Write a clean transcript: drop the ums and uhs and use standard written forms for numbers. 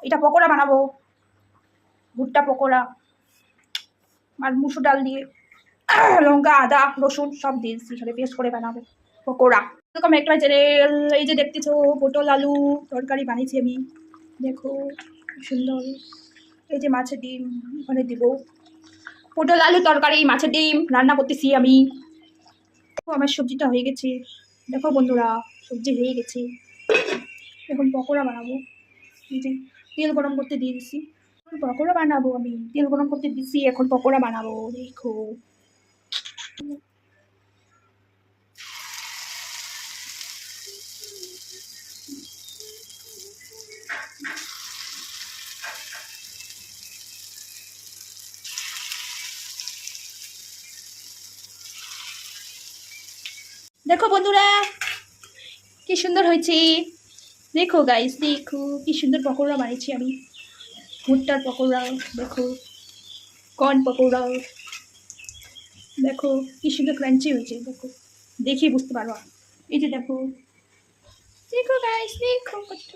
এটা পকোড়া বানাবো, ভুট্টা পকোড়া আর মুসুর ডাল দিয়ে লঙ্কা আদা রসুন সব দিয়েছি, এখানে পেস্ট করে বানাবো পকোড়া। এরকম একটা চ্যানেল, এই যে দেখতেছো পটল আলু তরকারি বানিয়েছি আমি, দেখো সুন্দর। এই যে মাছের ডিম ওখানে দিব, পটল আলু তরকারি মাছের ডিম রান্না করতেছি আমি। দেখো আমার সবজিটা হয়ে গেছে, দেখো বন্ধুরা সবজি হয়ে গেছে, এখন পকোড়া বানাবো। এই যে তেল গরম করতে দিয়ে দিচ্ছি, পকোড়া বানাবো আমি, তেল গরম করতে দিচ্ছি, এখন পকোড়া বানাবো। দেখো দেখো বন্ধুরা কি সুন্দর হয়েছে, দেখো গাইস দেখো কি সুন্দর পকোড়া বানিয়েছি আমি, ভুট্টার পকোড়া, দেখো কর্ন পকোড়া, দেখো কি সুন্দর ক্রাঞ্চি হয়েছে, দেখো দেখি বুঝতে পারো। এই যে দেখো, দেখো গাইস দেখো কতটা